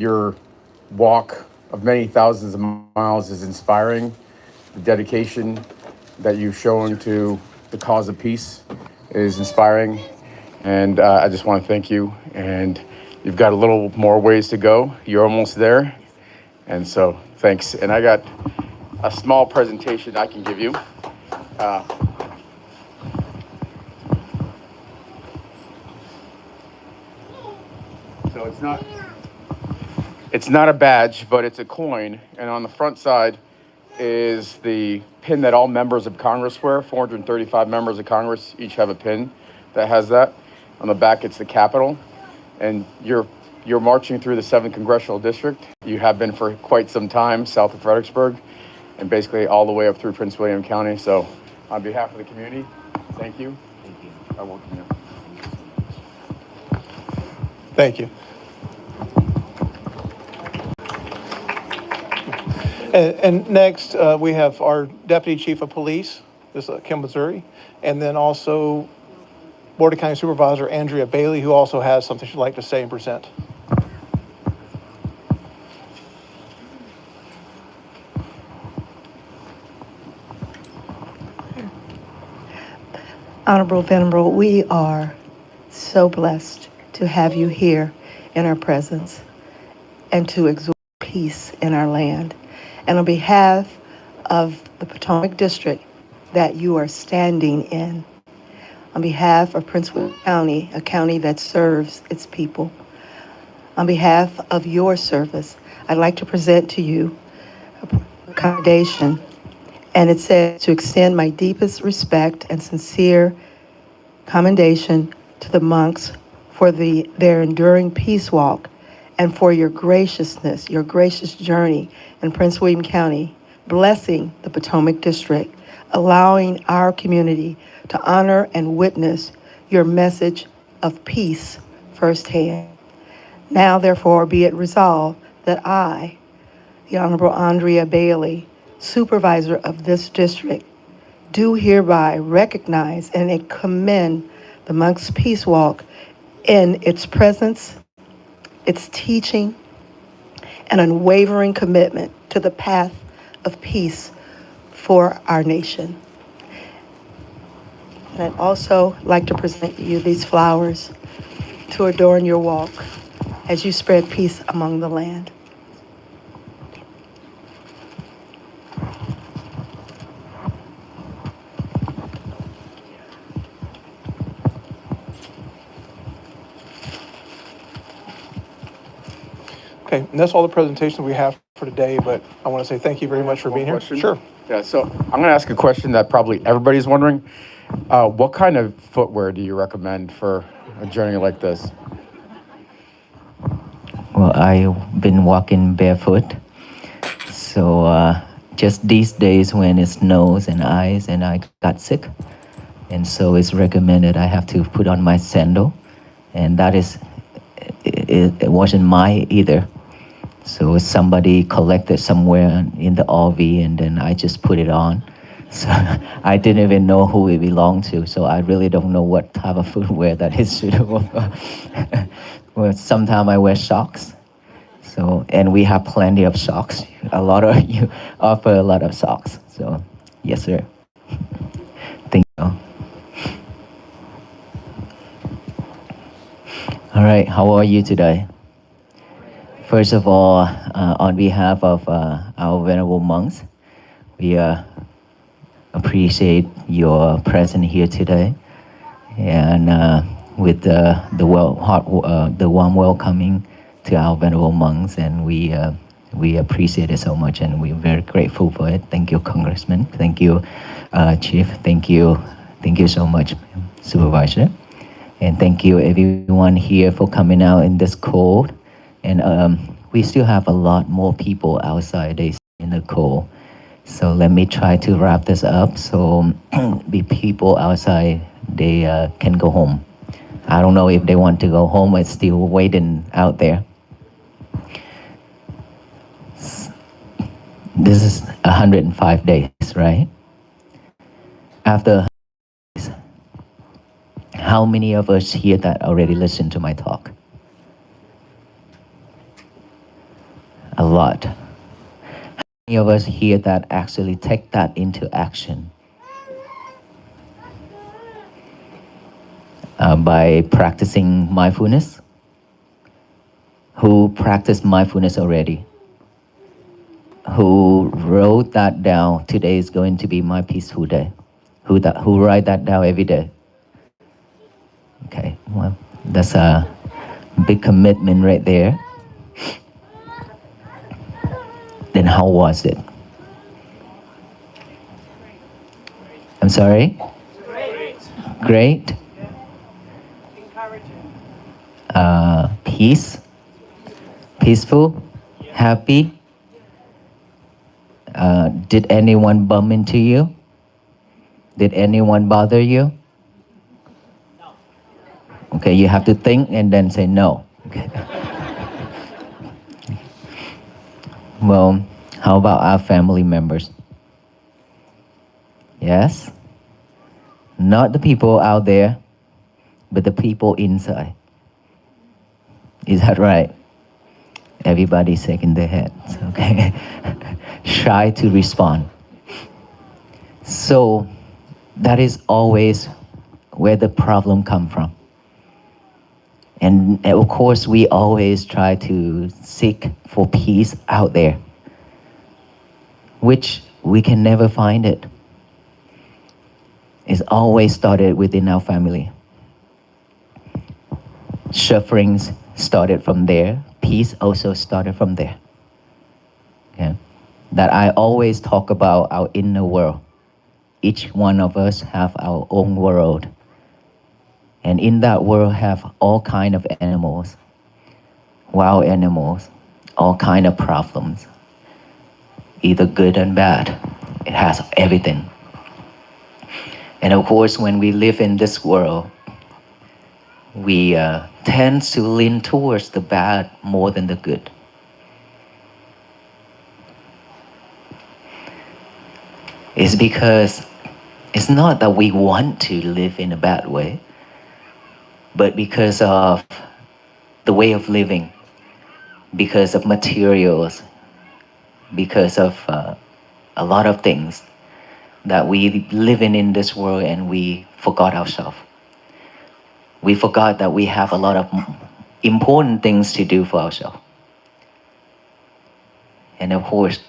Your walk of many thousands of miles is inspiring. The dedication that you've shown to the cause of peace is inspiring. And I just want to thank you. And you've got a little more ways to go. You're almost there. And so thanks. And I got a small presentation I can give you. Uh, so it's not a badge, but it's a coin. And on the front side is the pin that all members of Congress wear. 435 members of Congress each have a pin that has that. On the back, it's the Capitol. And you're marching through the 7th Congressional District. You have been for quite some time south of Fredericksburg and basically all the way up through Prince William County. So on behalf of the community, thank you. Thank you. I welcome you. Thank you. And next, we have our Deputy Chief of Police, this is Kim Missouri, and then also Board of County Supervisor Andrea Bailey, who also has something she'd like to say and present. Honorable Venerable, we are so blessed to have you here in our presence and to exhort peace in our land. And on behalf of the Potomac District that you are standing in, on behalf of Prince William County, a county that serves its people, on behalf of your service, I'd like to present to you a commendation. And it says to extend my deepest respect and sincere commendation to the monks for their enduring peace walk and for your graciousness, your gracious journey in Prince William County, blessing the Potomac District, allowing our community to honor and witness your message of peace firsthand. Now, therefore, be it resolved that I, the Honorable Andrea Bailey, Supervisor of this district, do hereby recognize and commend the Monks Peace Walk in its presence, its teaching, and unwavering commitment to the path of peace for our nation. And I'd also like to present you these flowers to adorn your walk as you spread peace among the land. Okay, and that's all the presentations we have for today, but I want to say thank you very much for being here. Question? Sure. Yeah, so I'm going to ask a question that probably everybody's wondering. What kind of footwear do you recommend for a journey like this? Well, I've been walking barefoot. So just these days when it snows and ice and I got sick. And so it's recommended I have to put on my sandal. And that is, it wasn't mine either. So somebody collected somewhere in the RV and then I just put it on. So I didn't even know who it belonged to. So I really don't know what type of footwear that is suitable. Well, sometimes I wear socks. So, and we have plenty of socks. A lot of you offer a lot of socks. So, yes, sir. Thank you. All right, how are you today? First of all, on behalf of our venerable monks, we appreciate your presence here today, and with the warm welcoming to our venerable monks, and we appreciate it so much, and we're very grateful for it. Thank you, Congressman. Thank you, Chief. Thank you so much, Supervisor, and thank you everyone here for coming out in this cold. And we still have a lot more people outside. They in the cold. So let me try to wrap this up. So the people outside, they can go home. I don't know if they want to go home. It's still waiting out there. This is 105 days, right? After days, how many of us here that already listened to my talk? lot. Many of us here that actually take that into action by practicing mindfulness. Who practiced mindfulness already? Who wrote that down? Today is going to be my peaceful day. Who write that down every day? Okay, well, that's a big commitment right there. Then how was it? I'm sorry? Great. Peace? Peaceful? Happy? Did anyone bump into you? Did anyone bother you? Okay, you have to think and then say no. Okay. Well, how about our family members? Yes? Not the people out there, but the people inside. Is that right? Everybody's shaking their heads, okay? Shy to respond. So that is always where the problem comes from. And of course, we always try to seek for peace out there, which we can never find it. It's always started within our family. Sufferings started from there. Peace also started from there. Okay? That I always talk about our inner world. Each one of us have our own world. And in that world have all kind of animals, wild animals, all kind of problems, either good and bad. It has everything. And of course, when we live in this world, we tend to lean towards the bad more than the good. It's because it's not that we want to live in a bad way, but because of the way of living, because of materials, because of a lot of things that we live in this world, and we forgot ourselves. We forgot that we have a lot of important things to do for ourselves. And of course,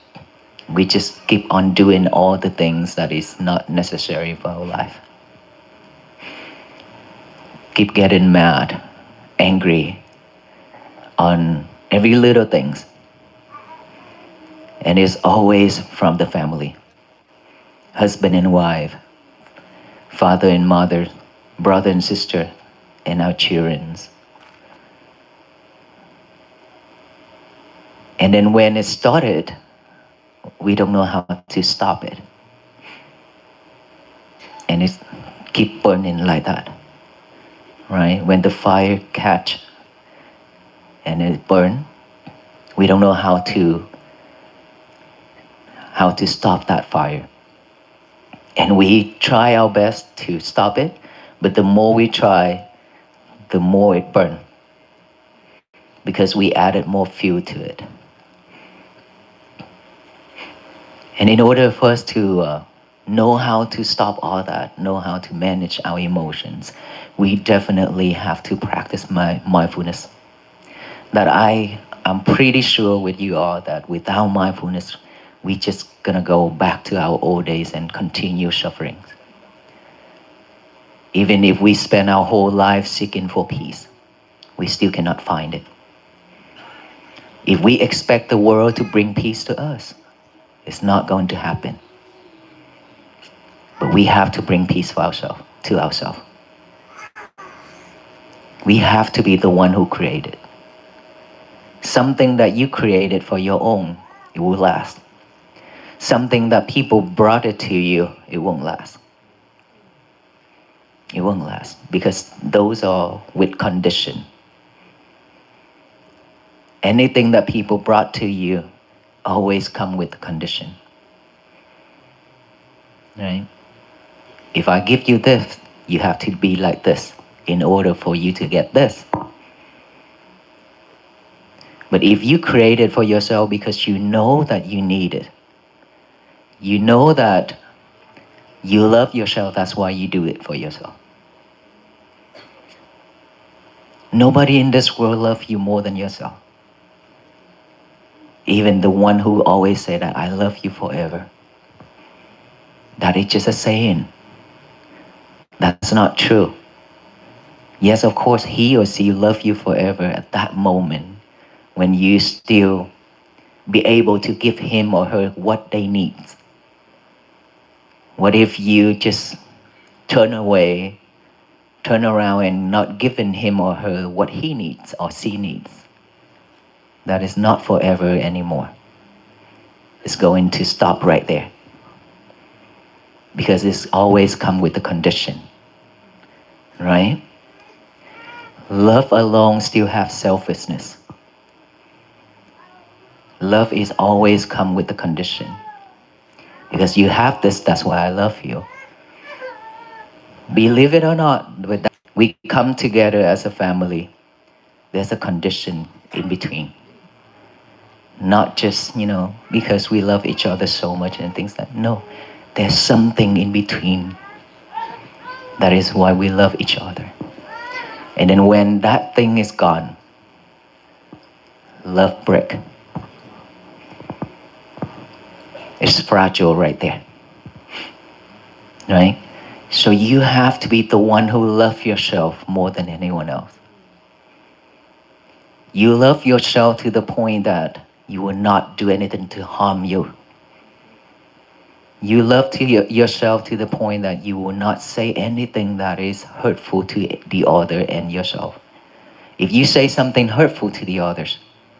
we just keep on doing all the things that is not necessary for our life. Keep getting mad, angry on every little things. And it's always from the family. Husband and wife, father and mother, brother and sister, and our children. And then when it started, we don't know how to stop it. And it keep burning like that. Right? When the fire catch and it burn, we don't know how to stop that fire. And we try our best to stop it, but the more we try, the more it burns, because we added more fuel to it. And in order for us to know how to stop all that, know how to manage our emotions, we definitely have to practice mindfulness. That I am pretty sure with you all that without mindfulness, we just gonna go back to our old days and continue suffering. Even if we spend our whole life seeking for peace, we still cannot find it. If we expect the world to bring peace to us, it's not going to happen. But we have to bring peace for ourselves, to ourselves. We have to be the one who created. Something that you created for your own, it will last. Something that people brought it to you, it won't last. It won't last, because those are with condition. Anything that people brought to you always come with condition. Right? If I give you this, you have to be like this in order for you to get this. But if you create it for yourself because you know that you need it, you know that you love yourself, that's why you do it for yourself. Nobody in this world loves you more than yourself. Even the one who always say that I love you forever. That is just a saying. That's not true. Yes, of course, he or she love you forever at that moment when you still be able to give him or her what they need. What if you just turn away, turn around and not giving him or her what he needs or she needs? That is not forever anymore. It's going to stop right there. Because it's always come with a condition, right? Love alone still have selfishness. Love is always come with a condition. Because you have this, that's why I love you. Believe it or not, with that, we come together as a family. There's a condition in between. Not just, because we love each other so much and things like that. No, there's something in between. That is why we love each other. And then when that thing is gone, love break. It's fragile right there. Right? So you have to be the one who loves yourself more than anyone else. You love yourself to the point that you will not do anything to harm you. You love yourself to the point that you will not say anything that is hurtful to the other and yourself. If you say something hurtful to the others,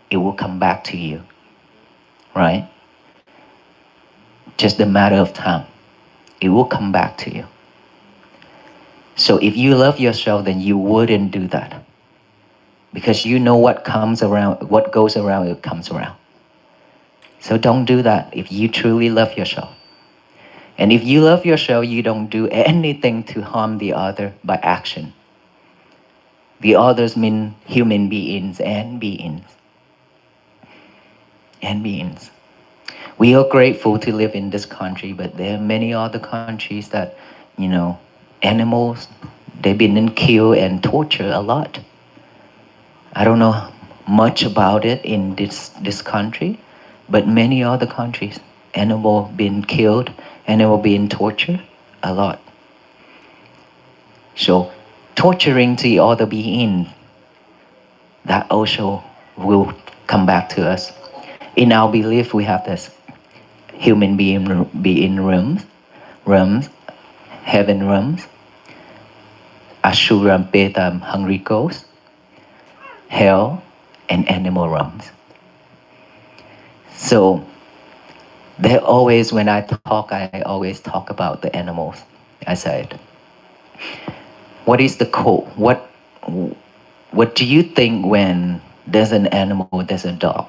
it will come back to you. Right? Just a matter of time. It will come back to you. So if you love yourself, then you wouldn't do that. Because you know what comes around, what goes around, it comes around. So don't do that if you truly love yourself. And if you love yourself, you don't do anything to harm the other by action. The others mean human beings and beings. And beings. We are grateful to live in this country, but there are many other countries that, animals, they've been killed and tortured a lot. I don't know much about it in this country, but many other countries, animal being killed, animal being tortured a lot. So torturing the other being, that also will come back to us. In our belief, we have this human being realms, heaven realms, Ashura, Beta, hungry ghosts, hell, and animal realms. So there always, when I talk, I always talk about the animals. I said, what is the code? What do you think when there's an animal, there's a dog?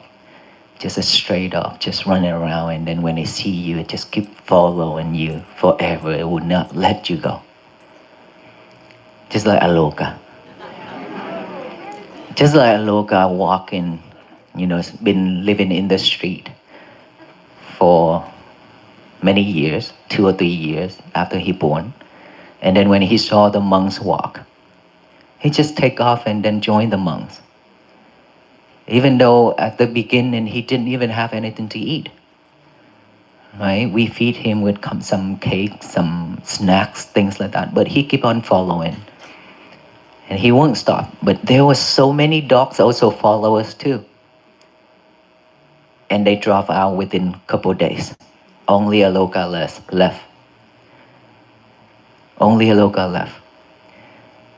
Just a stray dog, just running around, and then when they see you, it just keep following you forever. It will not let you go. Just like Aloka. Just like Aloka walking, been living in the street for many years, 2 or 3 years after he born. And then when he saw the monks walk, he just take off and then join the monks. Even though at the beginning he didn't even have anything to eat. Right? We feed him with some cake, some snacks, things like that. But he keep on following. And he won't stop. But there were so many dogs also follow us too. And they drop out within a couple days. Only Aloka left. Only Aloka left.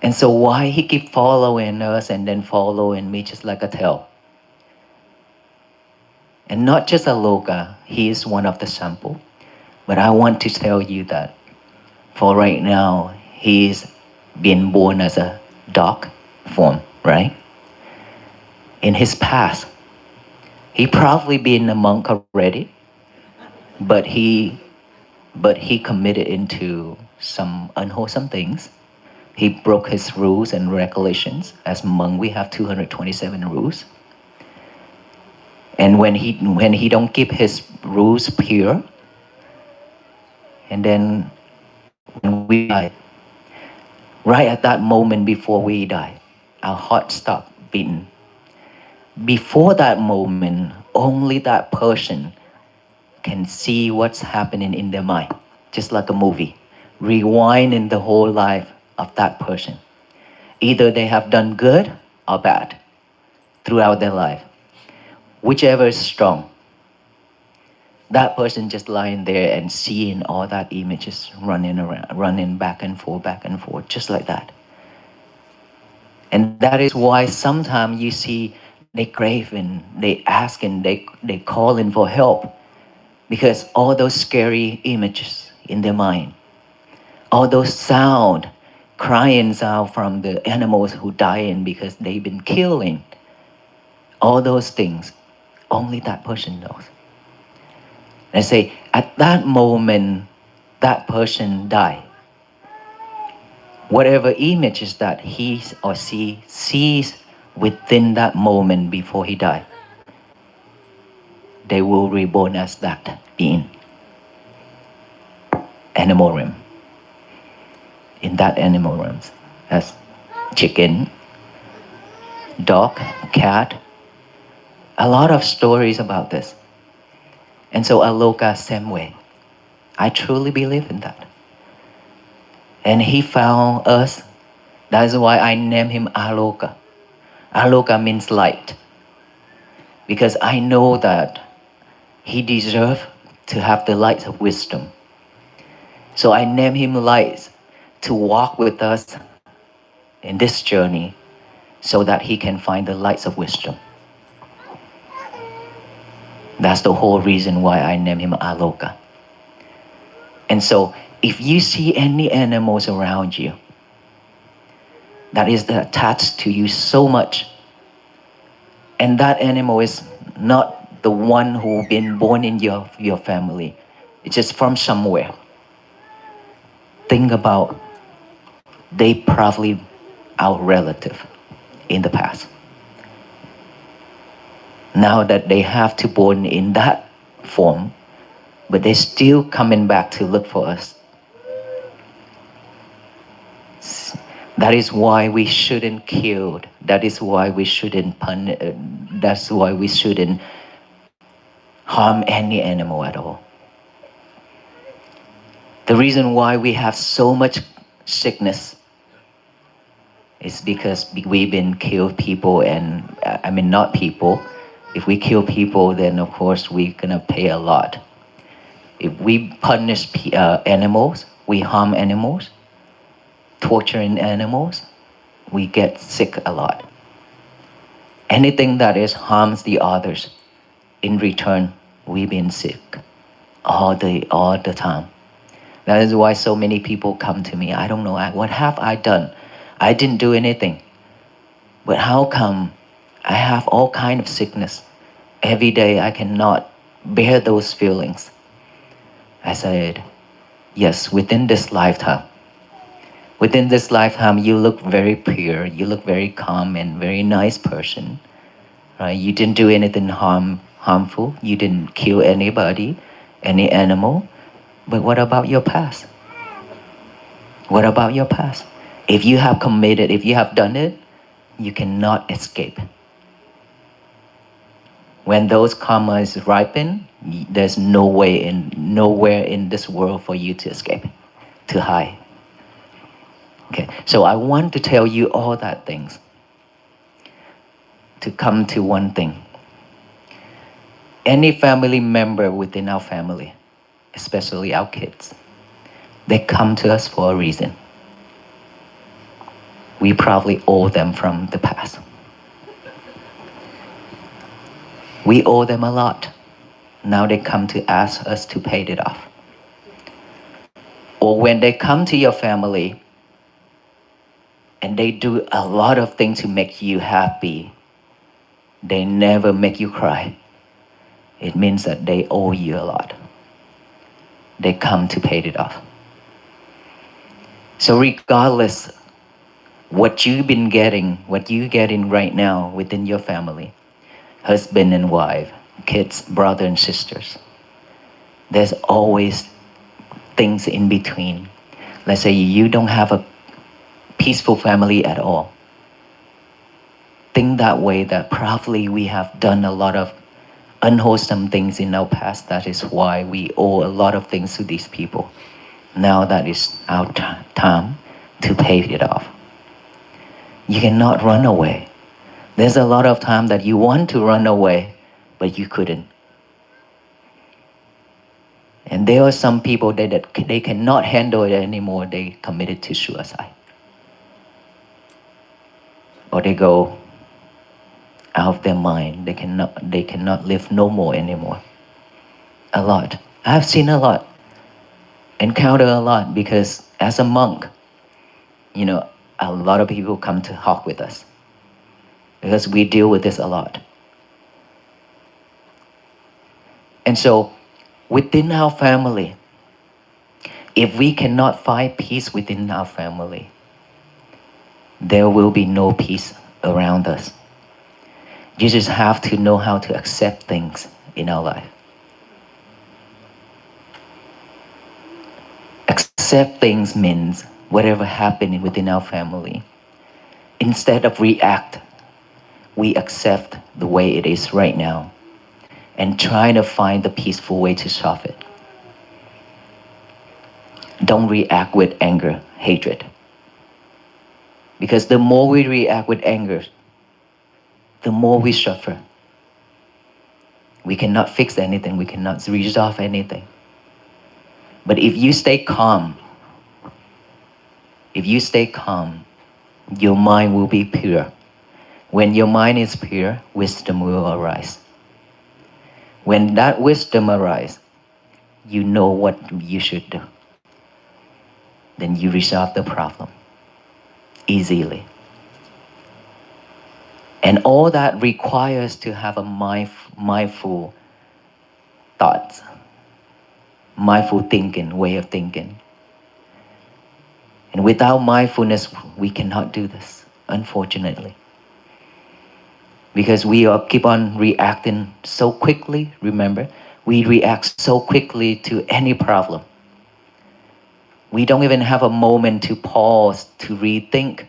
And so why he keep following us and then following me just like a tail? And not just Aloka, he is one of the sample. But I want to tell you that for right now, he is being born as a dog form, right? In his past, he probably been a monk already, but he committed into some unwholesome things. He broke his rules and regulations. As monk, we have 227 rules. And when he don't keep his rules pure, and then when we die, right at that moment before we die, our heart stop beating. Before that moment, only that person can see what's happening in their mind, just like a movie, rewinding the whole life of that person. Either they have done good or bad throughout their life, whichever is strong. That person just lying there and seeing all that images running around, running back and forth, just like that. And that is why sometimes you see they craving, they asking, they calling for help, because all those scary images in their mind, all those sound, crying out from the animals who dying because they've been killing, all those things, only that person knows. And I say, at that moment, that person died. Whatever images that he or she sees within that moment before he died, they will reborn as that being. Animal realm. In that animal realm, as chicken, dog, cat. A lot of stories about this. And so Aloka, same way. I truly believe in that. And he found us. That's why I named him Aloka. Aloka means light. Because I know that he deserves to have the light of wisdom. So I named him Light to walk with us in this journey so that he can find the lights of wisdom. That's the whole reason why I named him Aloka. And so if you see any animals around you that is attached to you so much, and that animal is not the one who been born in your family, it's just from somewhere, think about they probably our relative in the past. Now that they have to born in that form, but they're still coming back to look for us. That is why we shouldn't kill. That is why we shouldn't punish. That's why we shouldn't harm any animal at all. The reason why we have so much sickness is because we've been killed people, and I mean not people. If we kill people, then of course we're gonna pay a lot. If we punish animals, we harm animals, torturing animals, we get sick a lot. Anything that is harms the others, in return, we've been sick all the time. That is why so many people come to me. I don't know, what have I done? I didn't do anything. But how come I have all kind of sickness? Every day I cannot bear those feelings. I said, yes, within this lifetime, you look very pure, you look very calm and very nice person. Right? You didn't do anything harmful, you didn't kill anybody, any animal. But what about your past? What about your past? If you have committed, if you have done it, you cannot escape. When those karmas ripen, there's nowhere in this world for you to escape, to hide. Okay, so I want to tell you all that things to come to one thing. Any family member within our family, especially our kids, they come to us for a reason. We probably owe them from the past. We owe them a lot. Now they come to ask us to pay it off. Or when they come to your family and they do a lot of things to make you happy, they never make you cry. It means that they owe you a lot. They come to pay it off. So regardless what you've been getting, what you're getting right now within your family, husband and wife, kids, brother and sisters. There's always things in between. Let's say you don't have a peaceful family at all. Think that way, that probably we have done a lot of unwholesome things in our past. That is why we owe a lot of things to these people. Now that is our time to pay it off. You cannot run away. There's a lot of time that you want to run away, but you couldn't. And there are some people that they cannot handle it anymore. They committed to suicide. Or they go out of their mind. They cannot live no more anymore. A lot. I've seen a lot. Encounter a lot, because as a monk, a lot of people come to talk with us because we deal with this a lot. And so within our family, if we cannot find peace within our family, there will be no peace around us. You just have to know how to accept things in our life. Accept things means whatever happening within our family, instead of react, we accept the way it is right now and try to find the peaceful way to solve it. Don't react with anger, hatred. Because the more we react with anger, the more we suffer. We cannot fix anything. We cannot resolve anything. But if you stay calm, your mind will be pure. When your mind is pure, wisdom will arise. When that wisdom arises, you know what you should do. Then you resolve the problem easily. And all that requires to have a mindful thoughts, mindful thinking, way of thinking. And without mindfulness, we cannot do this, unfortunately. Because we keep on reacting so quickly, remember? We react so quickly to any problem. We don't even have a moment to pause, to rethink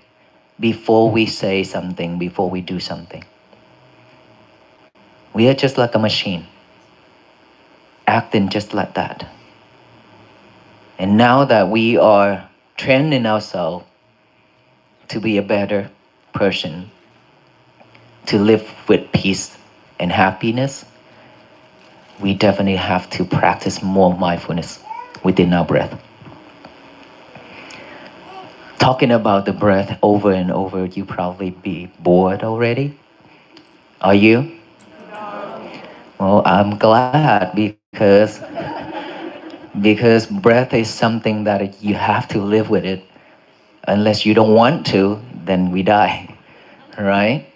before we say something, before we do something. We are just like a machine, acting just like that. And now that we are training ourselves to be a better person, to live with peace and happiness, we definitely have to practice more mindfulness within our breath. Talking about the breath over and over, you probably be bored already. Are you? Well, I'm glad, because breath is something that you have to live with it. Unless you don't want to, then we die, right?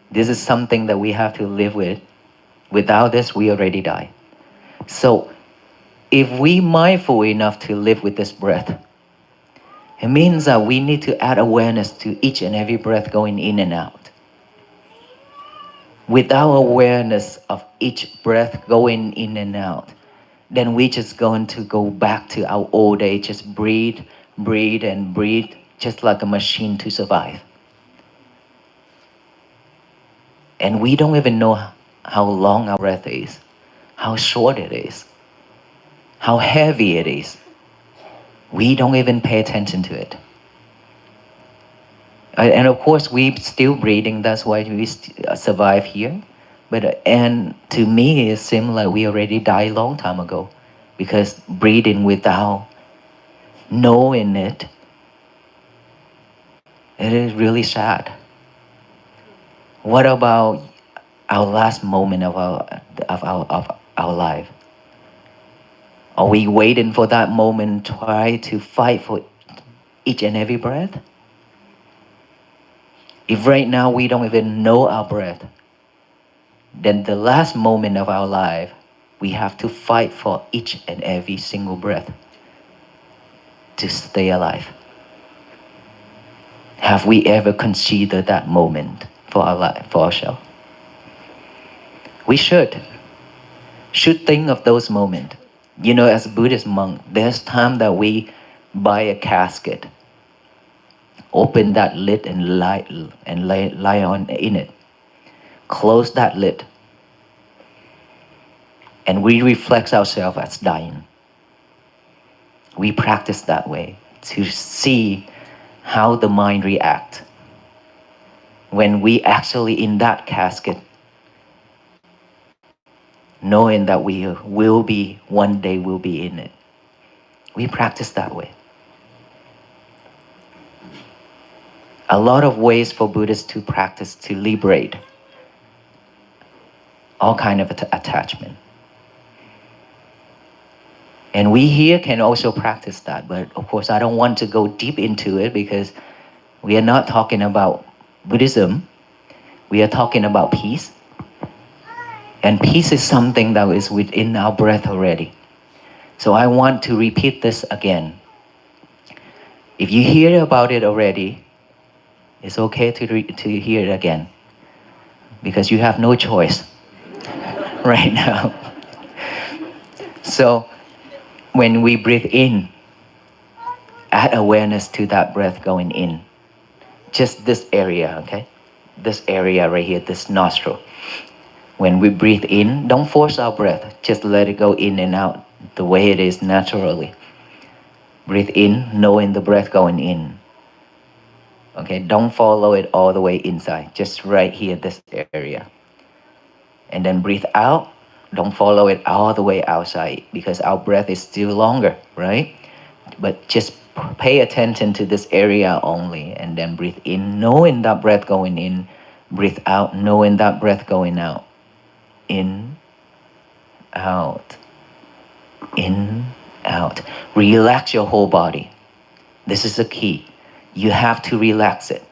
This is something that we have to live with. Without this, we already die. So if we mindful enough to live with this breath, it means that we need to add awareness to each and every breath going in and out. Without awareness of each breath going in and out, then we're just going to go back to our old age, just breathe, breathe, and breathe, just like a machine to survive. And we don't even know how long our breath is, how short it is, how heavy it is. We don't even pay attention to it. And of course, we're still breathing. That's why we survive here. And to me, it seems like we already died a long time ago, because breathing without knowing it is really sad. What about our last moment of our life? Are we waiting for that moment, try to fight for each and every breath? If right now we don't even know our breath, then the last moment of our life, we have to fight for each and every single breath to stay alive. Have we ever considered that moment for our life, for ourselves? We should. should think of those moments. You know, as a Buddhist monk, there's time that we buy a casket, open that lid and lie on in it, close that lid, and we reflect ourselves as dying. We practice that way to see how the mind reacts when we actually in that casket, knowing that we will be, one day will be in it. We practice that way. A lot of ways for Buddhists to practice to liberate all kind of attachment. And we here can also practice that, but of course I don't want to go deep into it because we are not talking about Buddhism. We are talking about peace. And peace is something that is within our breath already. So I want to repeat this again. If you hear about it already, it's okay to hear it again, because you have no choice right now. So when we breathe in, add awareness to that breath going in. Just this area, okay? This area right here, this nostril. When we breathe in, don't force our breath. Just let it go in and out the way it is naturally. Breathe in, knowing the breath going in. Okay, don't follow it all the way inside. Just right here, this area. And then breathe out. Don't follow it all the way outside because our breath is still longer, right? But just pay attention to this area only, and then breathe in, knowing that breath going in. Breathe out, knowing that breath going out. In, out, in, out. Relax your whole body. This is the key. You have to relax it.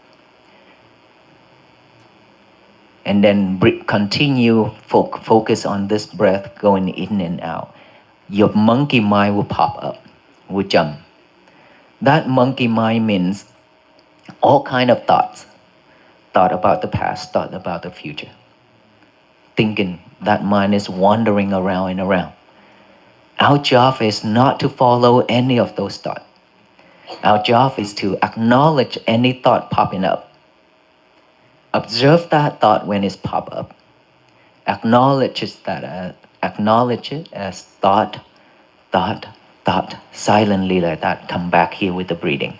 And then continue focus on this breath going in and out. Your monkey mind will pop up, will jump. That monkey mind means all kind of thoughts. Thought about the past, thought about the future. Thinking, that mind is wandering around and around. Our job is not to follow any of those thoughts. Our job is to acknowledge any thought popping up. Observe that thought when it's pop up. Acknowledge it as thought, silently like that. Come back here with the breathing.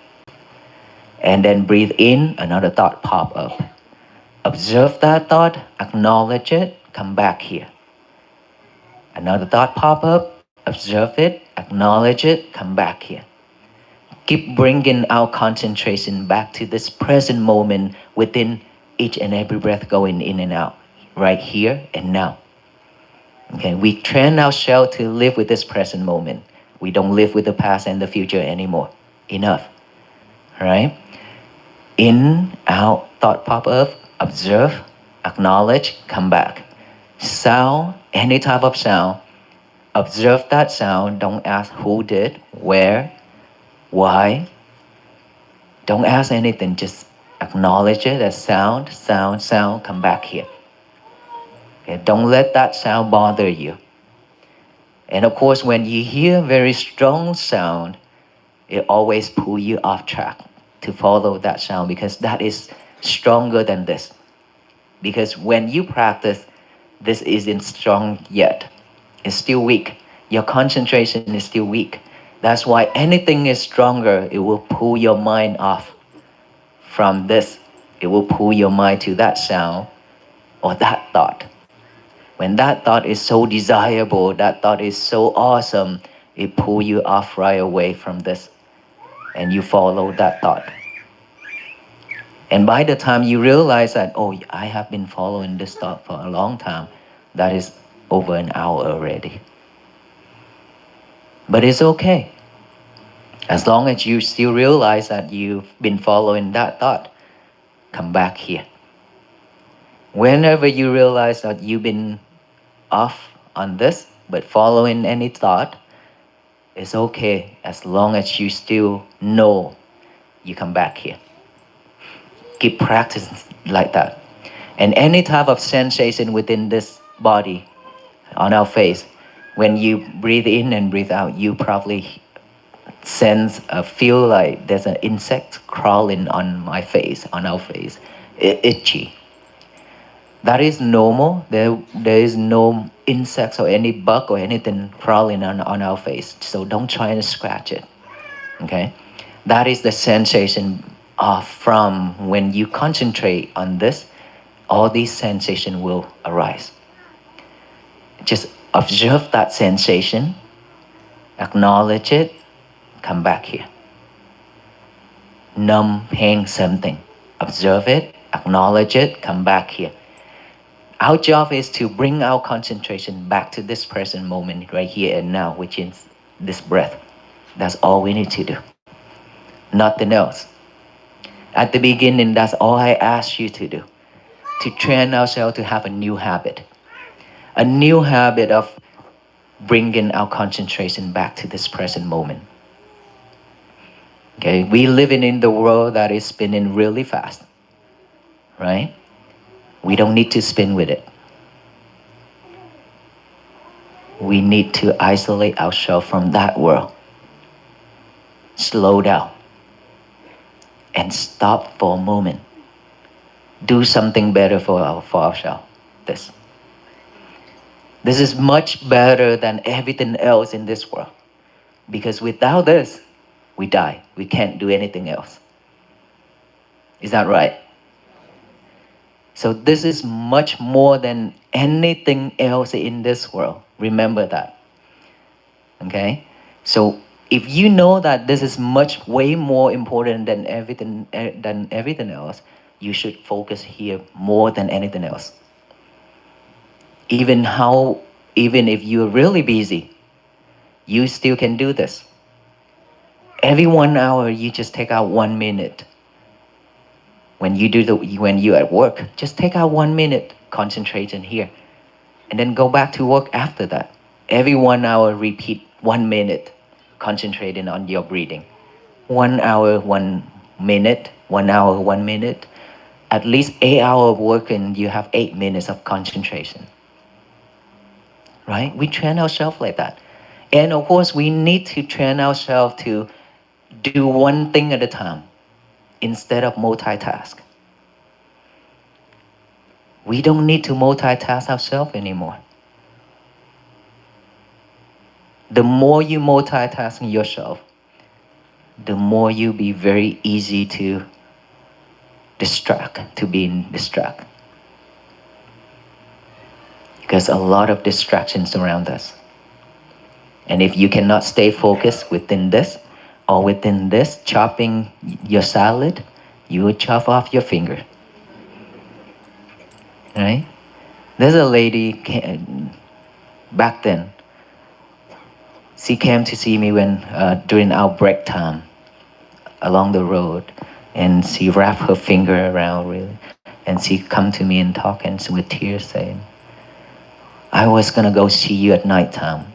And then breathe in, another thought pop up. Observe that thought, acknowledge it, come back here. Another thought pop up, observe it, acknowledge it, come back here. Keep bringing our concentration back to this present moment within each and every breath going in and out, right here and now. Okay, we train ourselves to live with this present moment. We don't live with the past and the future anymore. Enough, right? In, out, thought pop up, observe, acknowledge, come back. Sound, any type of sound, observe that sound. Don't ask who did, where, why. Don't ask anything, just acknowledge it as sound, come back here. Okay, don't let that sound bother you. And of course, when you hear very strong sound, it always pulls you off track to follow that sound because that is stronger than this. Because when you practice, this isn't strong yet. It's still weak. Your concentration is still weak. That's why anything is stronger, it will pull your mind off from this. It will pull your mind to that sound or that thought. When that thought is so desirable, that thought is so awesome, it pulls you off right away from this. And you follow that thought. And by the time you realize that, oh, I have been following this thought for a long time, that is over an hour already. But it's okay. As long as you still realize that you've been following that thought, come back here. Whenever you realize that you've been off on this, but following any thought, it's okay as long as you still know you come back here. Keep practicing like that. And any type of sensation within this body, on our face, When you breathe in and breathe out, you probably feel like there's an insect crawling on my face, on our face, itchy. That is normal. There is no insects or any bug or anything crawling on our face. So don't try and scratch it. Okay? That is the sensation from when you concentrate on this, all these sensations will arise. Just observe that sensation, acknowledge it, come back here. Numb, pain, something. Observe it, acknowledge it, come back here. Our job is to bring our concentration back to this present moment right here and now, which is this breath. That's all we need to do. Nothing else. At the beginning, that's all I ask you to do. To train ourselves to have a new habit. A new habit of bringing our concentration back to this present moment. Okay, we living in the world that is spinning really fast, right? We don't need to spin with it. We need to isolate ourselves from that world. Slow down and stop for a moment. Do something better for ourselves. This is much better than everything else in this world. Because without this, we die. We can't do anything else. Is that right? So this is much more than anything else in this world. Remember that. Okay? So if you know that this is way more important than everything else, you should focus here more than anything else. Even if you're really busy, you still can do this. Every 1 hour, you just take out 1 minute. When you're at work, just take out 1 minute concentration here, and then go back to work after that. Every 1 hour, repeat 1 minute, concentrating on your breathing. 1 hour, 1 minute, 1 hour, 1 minute. At least 8 hours of working, you have 8 minutes of concentration. Right? We train ourselves like that. And of course, we need to train ourselves to do one thing at a time instead of multitask. We don't need to multitask ourselves anymore. The more you multitask yourself, the more you be very easy to be distracted. Because a lot of distractions around us. And if you cannot stay focused within this, or within this, chopping your salad, you would chop off your finger. Right? There's a lady back then. She came to see me during our break time along the road, and she wrapped her finger around really, and she come to me and talk, and with tears saying, "I was gonna go see you at nighttime,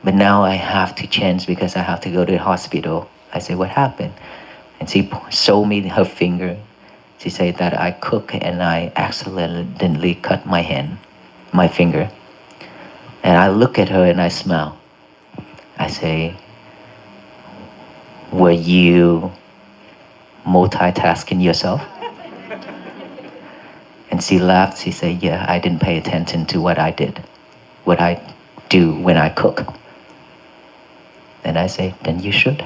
but now I have to change because I have to go to the hospital." I said, "What happened?" And she showed me her finger. She said that I cook and I accidentally cut my finger. And I look at her and I smile. I say, "Were you multitasking yourself?" And she laughed. She said, "Yeah, I didn't pay attention to what I do when I cook." And I say, "Then you should.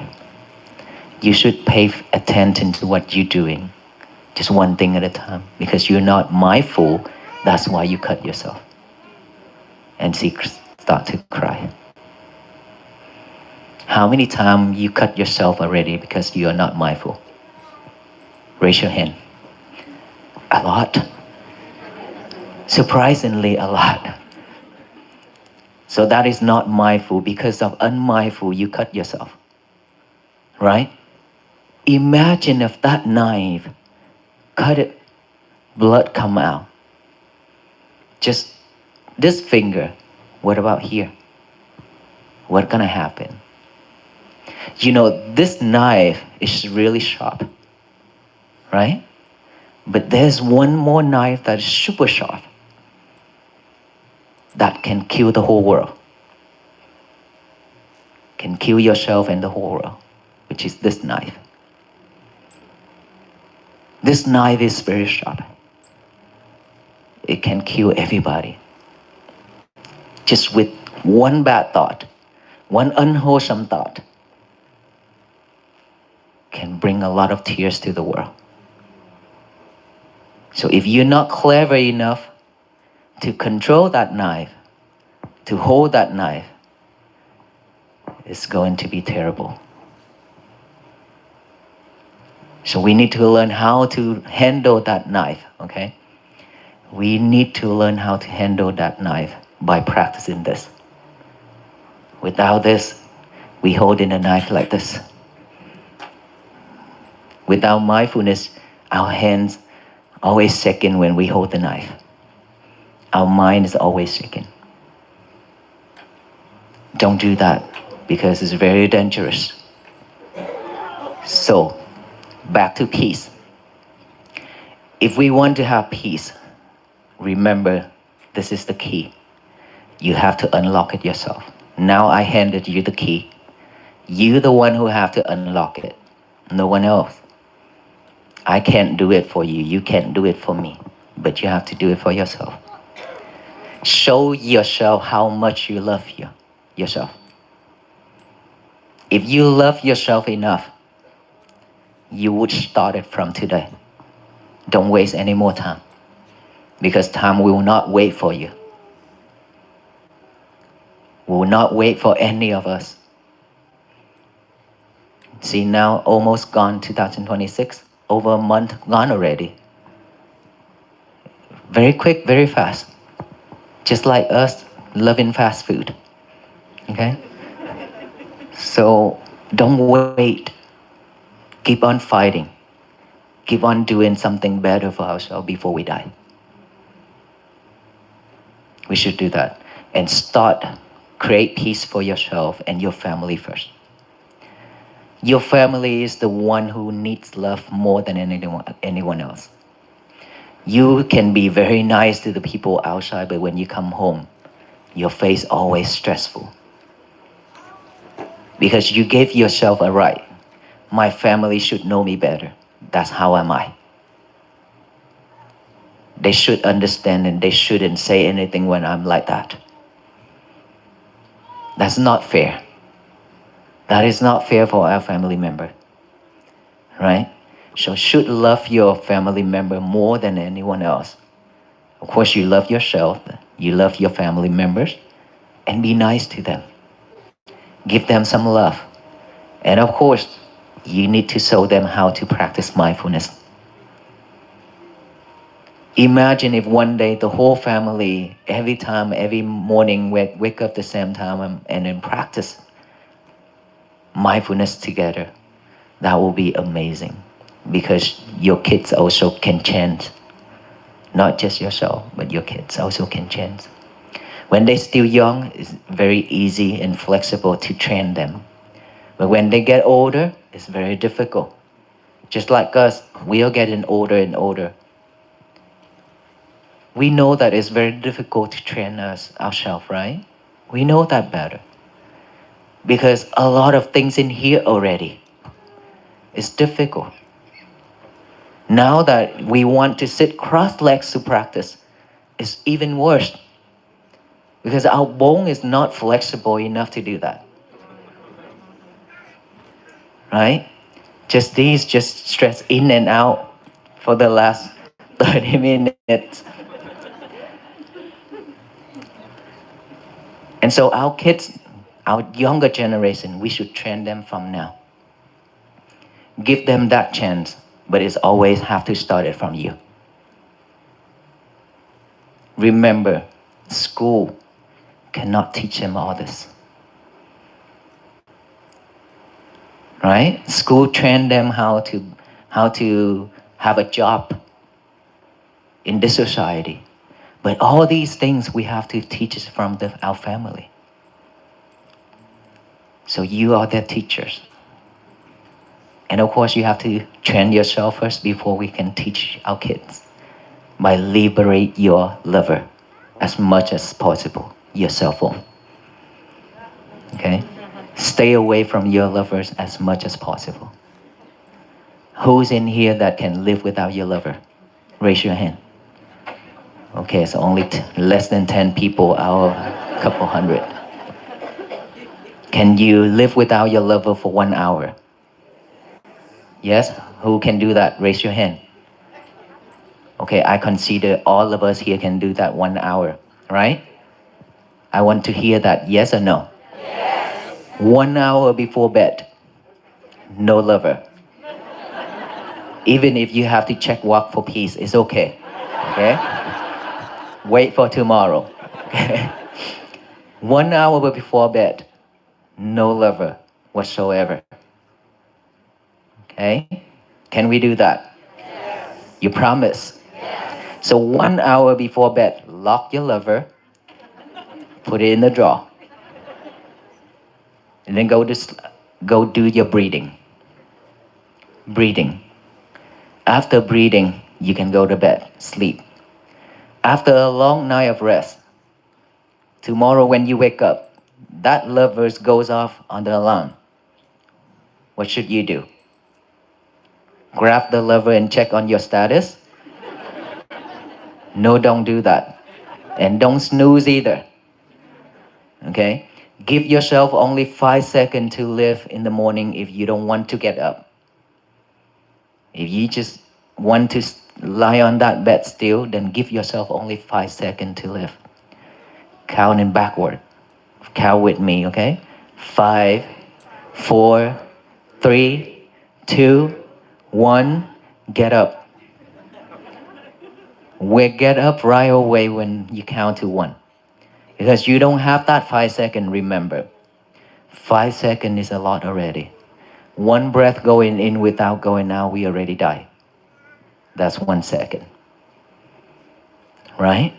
You should pay attention to what you're doing, just one thing at a time, because you're not mindful. That's why you cut yourself." And she started to cry. How many times you cut yourself already because you are not mindful? Raise your hand. A lot. Surprisingly, a lot. So that is not mindful. Because of unmindful, you cut yourself. Right? Imagine if that knife cut it, blood come out. Just this finger. What about here? What's gonna happen? You know, this knife is really sharp. Right? But there's one more knife that is super sharp that can kill the whole world. can kill yourself and the whole world, which is this knife. This knife is very sharp. It can kill everybody. Just with one bad thought, one unwholesome thought, can bring a lot of tears to the world. So if you're not clever enough to control that knife, to hold that knife, it's going to be terrible. So we need to learn how to handle that knife, okay? We need to learn how to handle that knife by practicing this. Without this, we hold in a knife like this. Without mindfulness, our hands always shaking when we hold the knife. Our mind is always shaking. Don't do that because it's very dangerous. So, back to peace. If we want to have peace, remember, this is the key. You have to unlock it yourself. Now I handed you the key. You're the one who have to unlock it. No one else. I can't do it for you. You can't do it for me. But you have to do it for yourself. Show yourself how much you love yourself. If you love yourself enough, you would start it from today. Don't waste any more time. Because time will not wait for you. Will not wait for any of us. See, now almost gone 2026. Over a month gone already. Very quick, very fast. Just like us loving fast food. Okay? So don't wait. Keep on fighting. Keep on doing something better for ourselves before we die. We should do that. And create peace for yourself and your family first. Your family is the one who needs love more than anyone else. You can be very nice to the people outside, but when you come home, your face always stressful. Because you gave yourself a right. My family should know me better. That's how am I. They should understand and they shouldn't say anything when I'm like that. That's not fair. That is not fair for our family member, right? So should love your family member more than anyone else. Of course, you love yourself, you love your family members, and be nice to them. Give them some love. And of course, you need to show them how to practice mindfulness. Imagine if one day the whole family, every morning, wake up the same time and then practice mindfulness together. That will be amazing because your kids also can chant. Not just yourself, but your kids also can chant. When they're still young, it's very easy and flexible to train them. But when they get older, it's very difficult. Just like us, we are getting older and older. We know that it's very difficult to train ourselves, right? We know that better. Because a lot of things in here already is difficult. Now that we want to sit cross-legs to practice, it's even worse. Because our bone is not flexible enough to do that. Right? Just stretch in and out for the last 30 minutes. And so our kids, our younger generation, we should train them from now. Give them that chance, but it's always have to start it from you. Remember, school cannot teach them all this. Right? School train them how to have a job in this society. But all these things we have to teach from our family. So you are their teachers. And of course, you have to train yourself first before we can teach our kids. By liberate your lover as much as possible, your cell phone. Okay? Stay away from your lovers as much as possible. Who's in here that can live without your lover? Raise your hand. Okay, so only less than 10 people out of a couple hundred. Can you live without your lover for 1 hour? Yes? Who can do that? Raise your hand. Okay, I consider all of us here can do that 1 hour, right? I want to hear that, yes or no? Yes. 1 hour before bed, no lover. Even if you have to check walk for peace, it's okay. Okay? Wait for tomorrow. Okay? 1 hour before bed, no lover whatsoever. Okay? Can we do that? Yes. You promise? Yes. So 1 hour before bed, lock your lover, put it in the drawer, and then go do your breathing. Breathing. After breathing, you can go to bed, sleep. After a long night of rest, tomorrow when you wake up, that lover goes off on the alarm. What should you do? Grab the lover and check on your status? No, don't do that. And don't snooze either. Okay? Give yourself only 5 seconds to live in the morning if you don't want to get up. If you just want to lie on that bed still, then give yourself only 5 seconds to live. Counting backward. Count with me, okay? 5, 4, 3, 2, 1. Get up. We get up right away when you count to 1. Because you don't have that 5 seconds, remember. 5 seconds is a lot already. 1 breath going in without going out, we already die. That's 1 second. Right?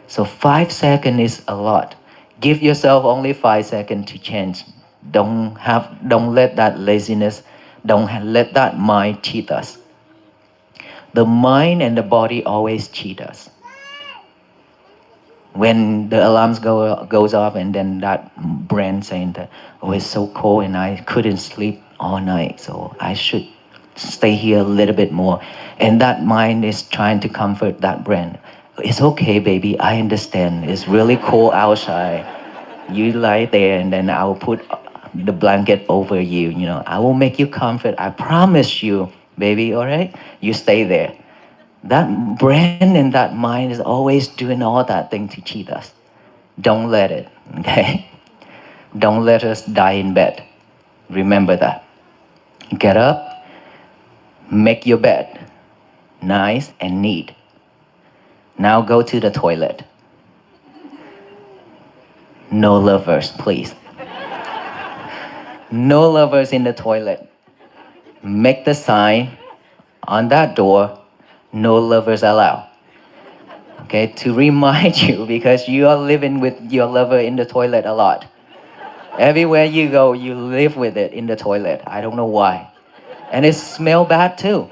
So 5 seconds is a lot. Give yourself only 5 seconds to change. Don't let that laziness, don't let that mind cheat us. The mind and the body always cheat us. When the alarms goes off and then that brain saying that, oh, it's so cold and I couldn't sleep all night, so I should stay here a little bit more. And that mind is trying to comfort that brain. It's okay, baby, I understand. It's really cold outside. You lie there and then I will put the blanket over you, you know. I will make you comfort. I promise you, baby, all right? You stay there. That brain and that mind is always doing all that thing to cheat us. Don't let it, okay? Don't let us die in bed. Remember that. Get up, make your bed nice and neat. Now go to the toilet. No lovers, please. No lovers in the toilet. Make the sign on that door, no lovers allowed. Okay, to remind you, because you are living with your lover in the toilet a lot. Everywhere you go, you live with it in the toilet. I don't know why. And it smells bad too.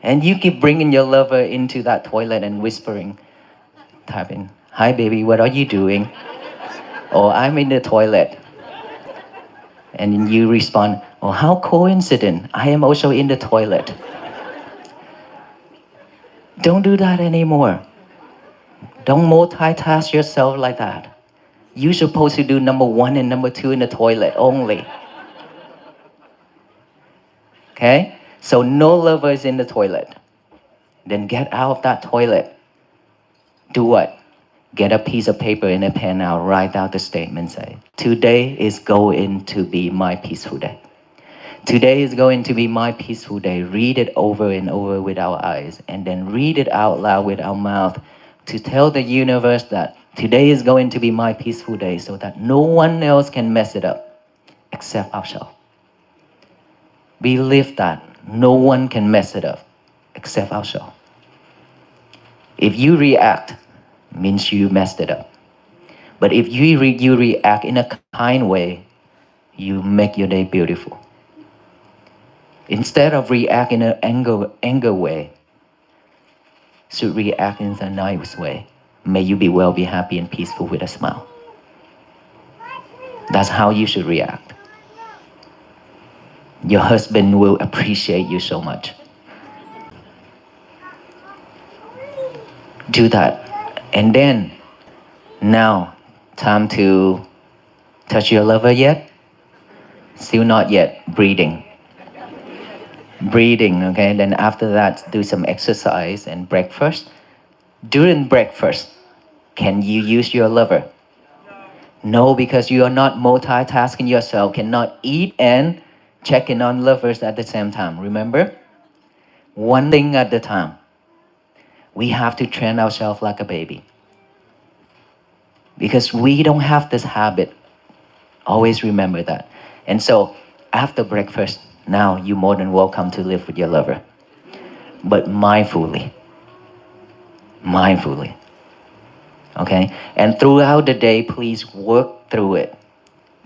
And you keep bringing your lover into that toilet and whispering, typing, hi baby, what are you doing? Or I'm in the toilet. And you respond, oh, how coincident, I am also in the toilet. Don't do that anymore. Don't multitask yourself like that. You're supposed to do number 1 and number 2 in the toilet only. Okay? So no lovers in the toilet. Then get out of that toilet. Do what? Get a piece of paper and a pen out, write out the statement, say, today is going to be my peaceful day. Today is going to be my peaceful day. Read it over and over with our eyes, and then read it out loud with our mouth to tell the universe that today is going to be my peaceful day so that no one else can mess it up except ourselves. Believe that no one can mess it up except ourselves. If you react, means you messed it up. But if you react in a kind way, you make your day beautiful. Instead of react in an anger way, should react in a nice way. May you be well, be happy and peaceful with a smile. That's how you should react. Your husband will appreciate you so much. Do that. And then, now, time to touch your lover yet? Still not yet. Breathing. Breathing, okay? Then after that, do some exercise and breakfast. During breakfast, can you use your lover? No, because you are not multitasking yourself, cannot eat and checking on lovers at the same time. Remember? One thing at a time. We have to train ourselves like a baby. Because we don't have this habit. Always remember that. And so, after breakfast, now you're more than welcome to live with your lover. But mindfully. Mindfully. Okay? And throughout the day, please work through it.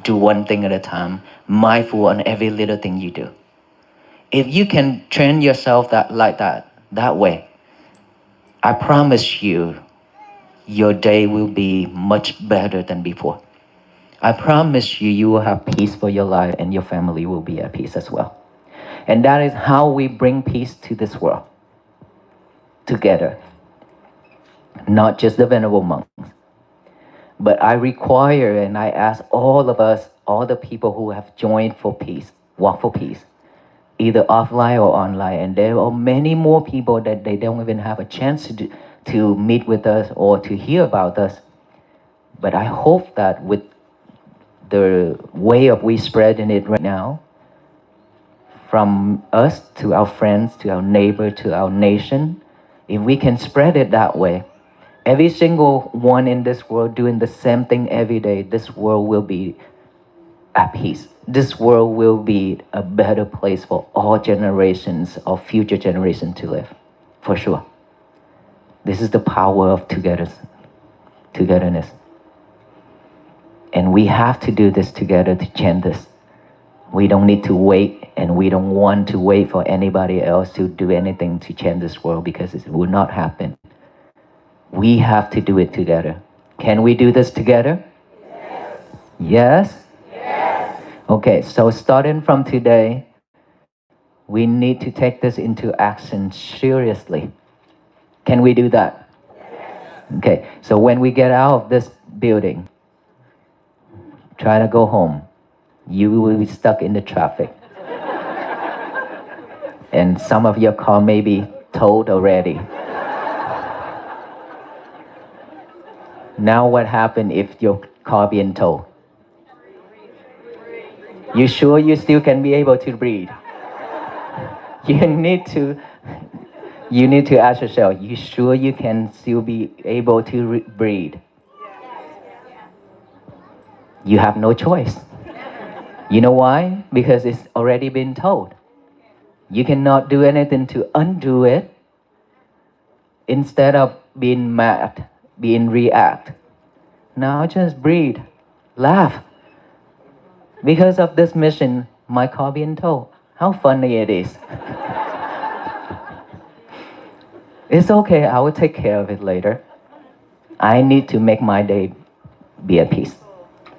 Do one thing at a time. Mindful on every little thing you do. If you can train yourself that way, I promise you, your day will be much better than before. I promise you, you will have peace for your life and your family will be at peace as well. And that is how we bring peace to this world. Together. Not just the venerable monks. But I require and I ask all of us, all the people who have joined for peace, walk for peace, either offline or online. And there are many more people that they don't even have a chance to meet with us or to hear about us. But I hope that with the way of we spreading it right now, from us to our friends, to our neighbor, to our nation, if we can spread it that way, every single one in this world doing the same thing every day, this world will be at peace. This world will be a better place for all generations or future generations to live, for sure. This is the power of togetherness. And we have to do this together to change this. We don't need to wait, and we don't want to wait for anybody else to do anything to change this world, because it will not happen. We have to do it together. Can we do this together? Yes? Yes? Okay, so starting from today, we need to take this into action seriously. Can we do that? Okay, so when we get out of this building, try to go home. You will be stuck in the traffic. And some of your car may be towed already. Now what happened if your car being towed? You sure you still can be able to breathe? You need to ask yourself, you sure you can still be able to breathe? You have no choice. You know why? Because it's already been told. You cannot do anything to undo it. Instead of being mad, being react. Now just breathe, laugh. Because of this mission, my car being towed. How funny it is. It's okay, I will take care of it later. I need to make my day be at peace.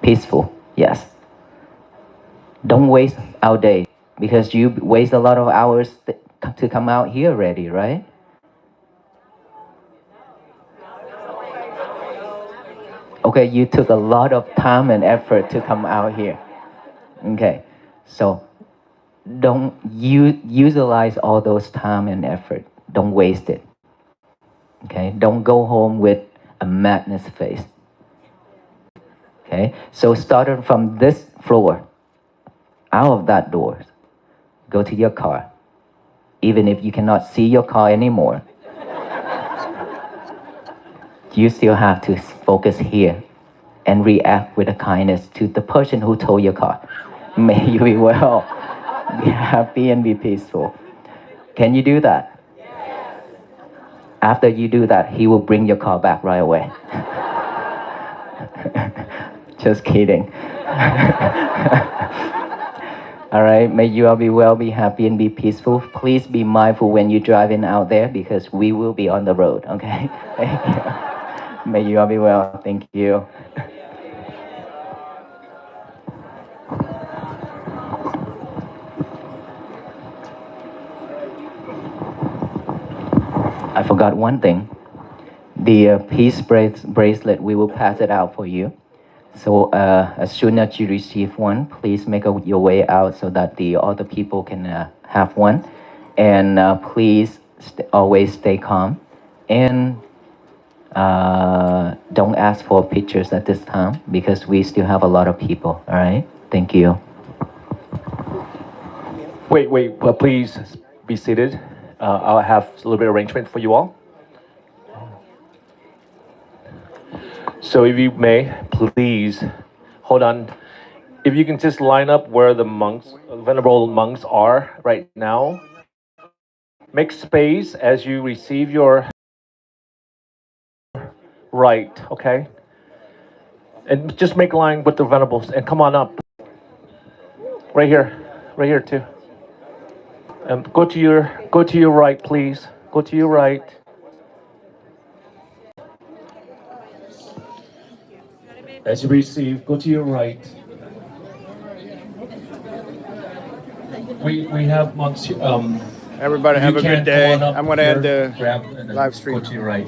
Peaceful, yes. Don't waste our day, because you waste a lot of hours to come out here already, right? Okay, you took a lot of time and effort to come out here. Okay, so don't utilize all those time and effort. Don't waste it. Okay, don't go home with a madness face. Okay, so starting from this floor, out of that door, go to your car. Even if you cannot see your car anymore, you still have to focus here and react with a kindness to the person who towed your car. May you be well, be happy and be peaceful. Can you do that? Yes. After you do that, he will bring your car back right away. Just kidding. All right, may you all be well, be happy, and be peaceful. Please be mindful when you're driving out there, because we will be on the road, okay? Thank you. May you all be well. Thank you. I forgot one thing. The peace bracelet, we will pass it out for you. So as soon as you receive one, please make your way out so that the other people can have one. And please always stay calm. And don't ask for pictures at this time because we still have a lot of people. All right. Thank you. Wait, but please be seated. I'll have a little bit of arrangement for you all. So if you may, please hold on. If you can just line up where the monks, venerable monks are right now. Make space as you receive your right, okay? And just make line with the venerables and come on up. Right here too. Go to your right, please. Go to your right. As you receive, go to your right. We have monks. Everybody if have you a good can, come day. on up I'm going to here, end the grab and then live stream. Go to your right.